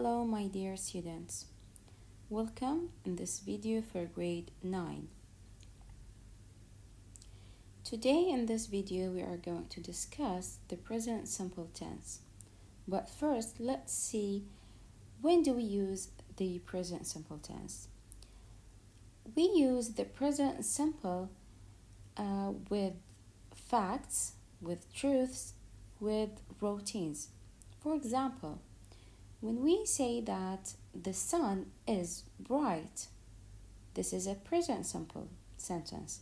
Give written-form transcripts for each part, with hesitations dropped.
Hello my dear students. Welcome in this video for grade 9. Today in this video we are going to discuss the present simple tense. But first let's see, when do we use the present simple tense? We use the present simple with facts, with truths, with routines. For example, when we say that the sun is bright, this is a present simple sentence.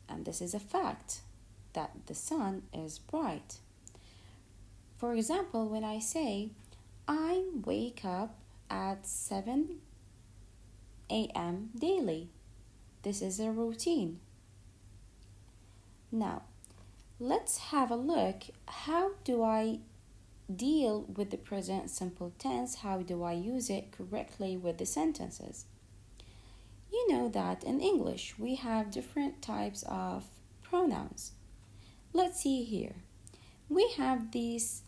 And this is a fact that the sun is bright. For example, when I say, I wake up at 7 a.m. daily, this is a routine. Now, let's have a look. How do I deal with the present simple tense? How do I use it correctly with the sentences? You know that in English we have different types of pronouns. Let's see here. We have these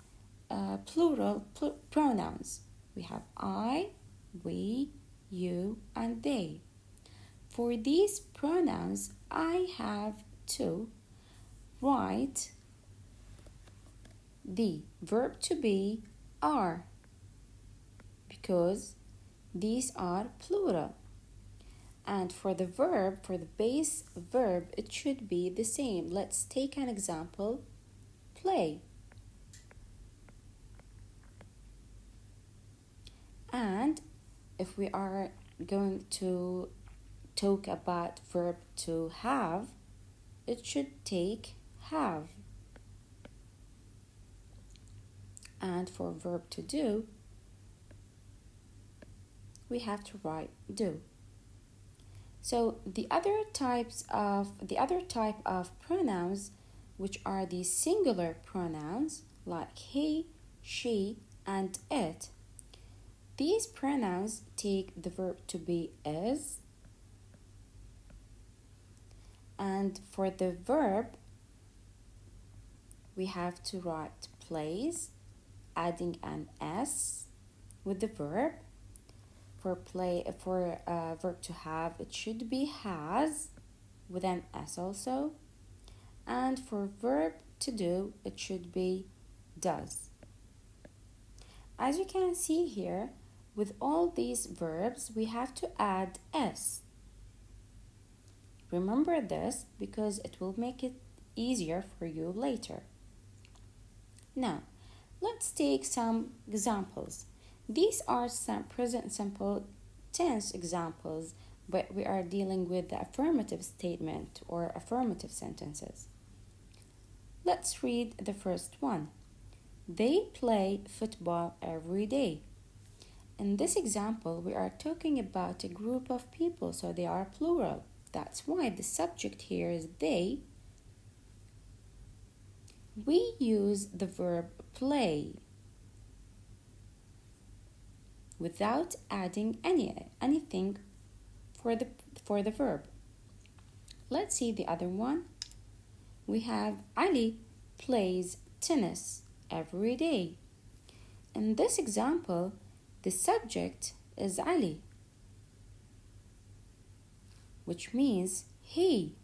plural pronouns. We have I, we, you, and they. For these pronouns, I have to write the verb to be are, because these are plural. And for the verb, for the base verb, it should be the same. Let's take an example. Play. And if we are going to talk about verb to have, it should take have. And for verb to do, we have to write do. So the other type of pronouns, which are the singular pronouns like he, she, and it, these pronouns take the verb to be is, and for the verb we have to write plays, adding an s with the verb. For verb to have, it should be has with an s also. And for verb to do, it should be does. As you can see here, with all these verbs, we have to add s. Remember this because it will make it easier for you later. Now, let's take some examples. These are some present simple tense examples, but we are dealing with the affirmative statement or affirmative sentences. Let's read the first one. They play football every day. In this example, we are talking about a group of people, so they are plural. That's why the subject here is they. We use the verb play without adding anything for the verb. Let's see the other one. We have Ali plays tennis every day. In this example, the subject is Ali, which means he.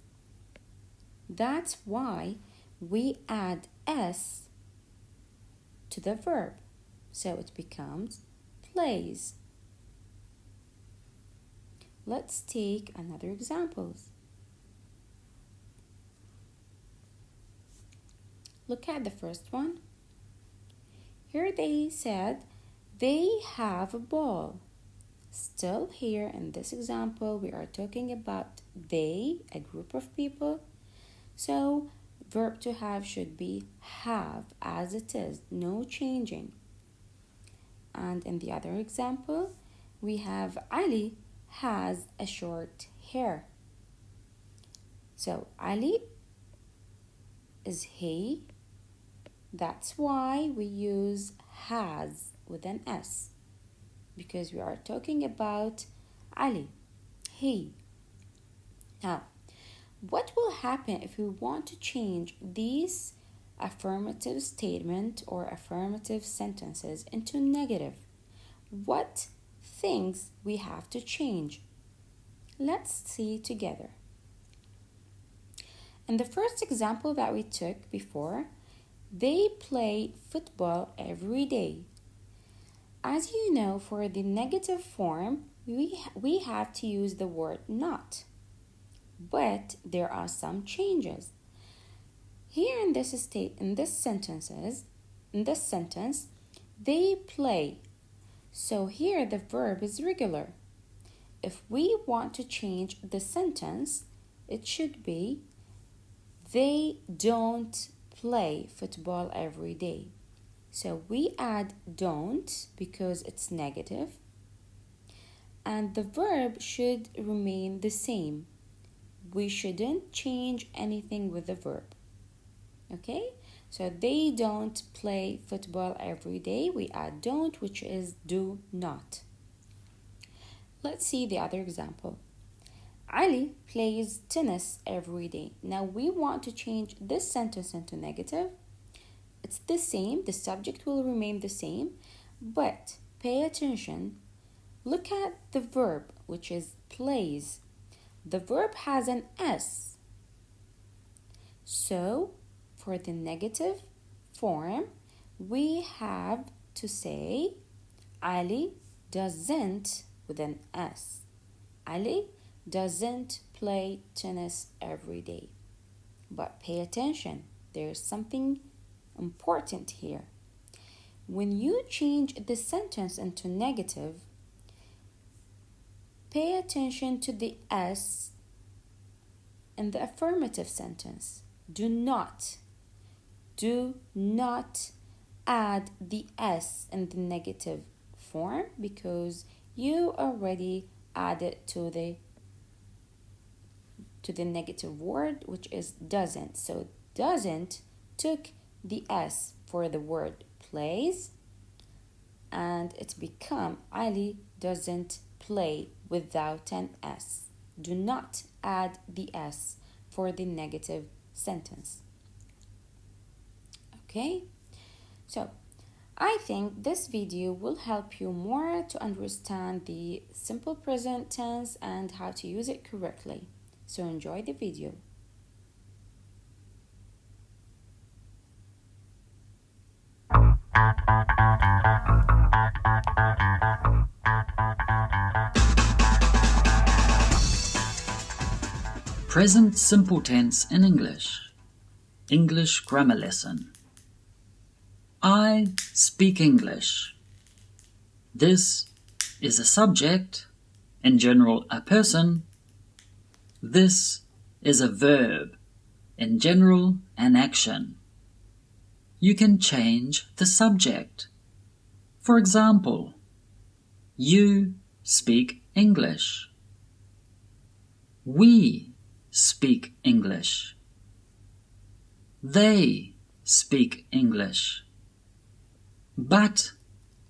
That's why we add s to the verb, so it becomes plays. Let's take another examples. Look at the first one. Here they said they have a ball. Still here in this example, we are talking about they, a group of people. So verb to have should be have as it is, no changing. And in the other example, we have Ali has a short hair. So Ali is he. That's why we use has with an s, because we are talking about Ali, he. Now, what will happen if we want to change these affirmative statement or affirmative sentences into negative? what things we have to change. Let's see together. In the first example that we took before, they play football every day. As you know, for the negative form, we have to use the word not. But there are some changes. Here in this sentence, they play. So here the verb is regular. If we want to change the sentence, it should be they don't play football every day. So we add don't because it's negative, and the verb should remain the same. We shouldn't change anything with the verb. Okay? So they don't play football every day. We add don't, which is do not. Let's see the other example. Ali plays tennis every day. Now we want to change this sentence into negative. It's the same, the subject will remain the same, but pay attention. Look at the verb, which is plays. The verb has an S. So, for the negative form, we have to say Ali doesn't with an S. Ali doesn't play tennis every day. But pay attention, there's something important here. When you change the sentence into negative, pay attention to the S in the affirmative sentence. Do not add the S in the negative form because you already added to the negative word, which is doesn't. So doesn't took the S for the word plays, and it's become Ali doesn't play without an S. Do not add the S for the negative sentence. Okay? So, I think this video will help you more to understand the simple present tense and how to use it correctly. So enjoy the video. Present simple tense in English. English grammar lesson. I speak English. This is a subject, in general a person. This is a verb, in general an action. You can change the subject. For example, you speak English. We speak English. They speak English. But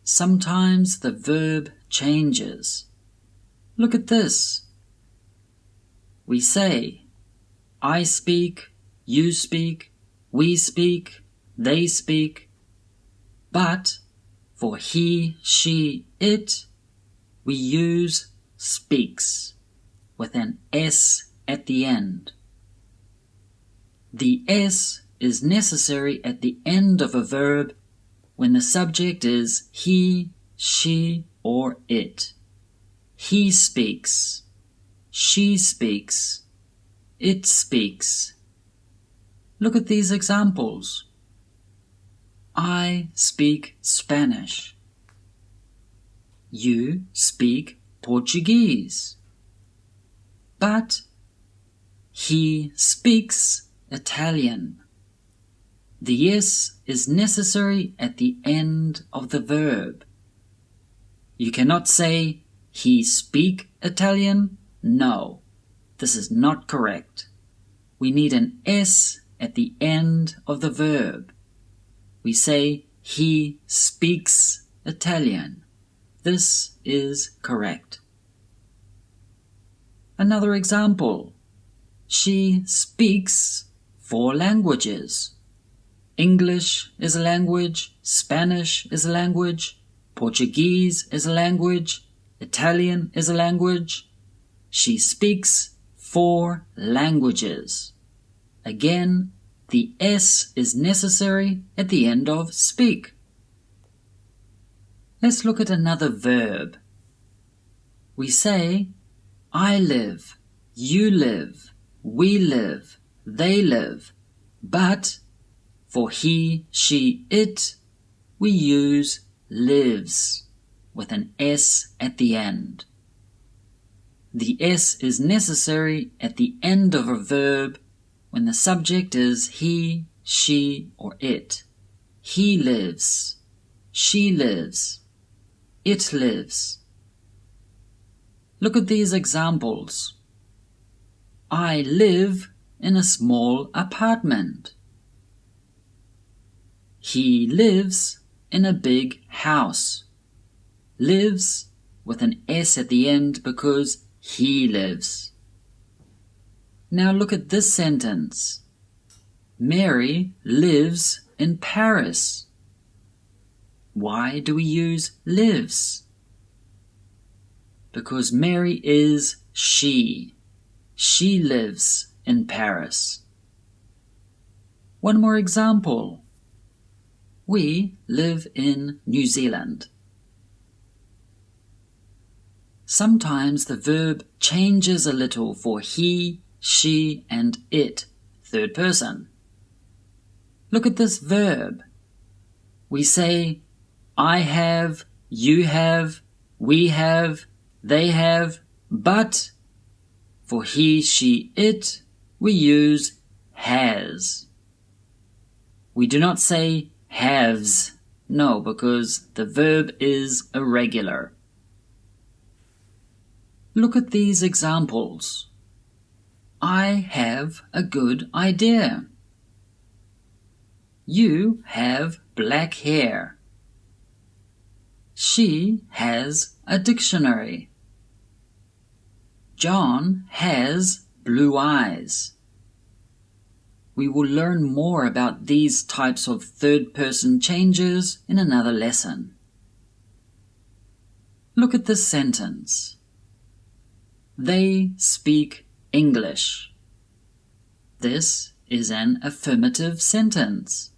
sometimes the verb changes. Look at this. We say, I speak, you speak, we speak, they speak. But for he, she, it, we use speaks with an S at the end. The S is necessary at the end of a verb when the subject is he, she, or it. He speaks. She speaks. It speaks. Look at these examples. I speak Spanish. You speak Portuguese. But he speaks Italian. The S is necessary at the end of the verb. You cannot say he speak Italian. No, this is not correct. We need an S at the end of the verb. We say he speaks Italian. This is correct. Another example. She speaks 4 languages. English is a language, Spanish is a language, Portuguese is a language. Italian is a language. She speaks 4 languages. Again, the S is necessary at the end of speak. Let's look at another verb. We say, I live, you live, we live, they live, but for he, she, it, we use lives with an S at the end. The S is necessary at the end of a verb when the subject is he, she, or it. He lives, she lives, it lives. Look at these examples. I live in a small apartment. He lives in a big house. Lives with an S at the end because he lives. Now look at this sentence. Mary lives in Paris. Why do we use lives? Because Mary is she. She lives in Paris. One more example. We live in New Zealand. Sometimes the verb changes a little for he, she, and it, third person. Look at this verb. We say, I have, you have, we have, they have, but for he, she, it, we use has. We do not say haves, no, because the verb is irregular. Look at these examples. I have a good idea. You have black hair. She has a dictionary. John has blue eyes. We will learn more about these types of third-person changes in another lesson. Look at this sentence. They speak English. This is an affirmative sentence.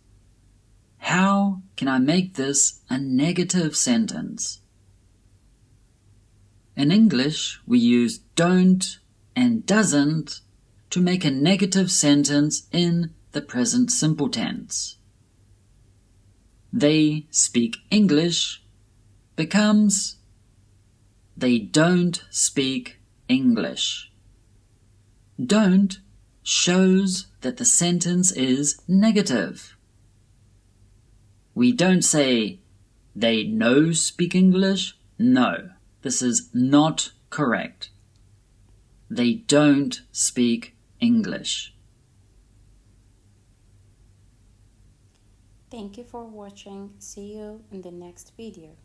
How can I make this a negative sentence? In English, we use don't and doesn't to make a negative sentence in the present simple tense. They speak English becomes they don't speak English. Don't shows that the sentence is negative. We don't say they no speak English. No. This is not correct. They don't speak English. Thank you for watching. See you in the next video.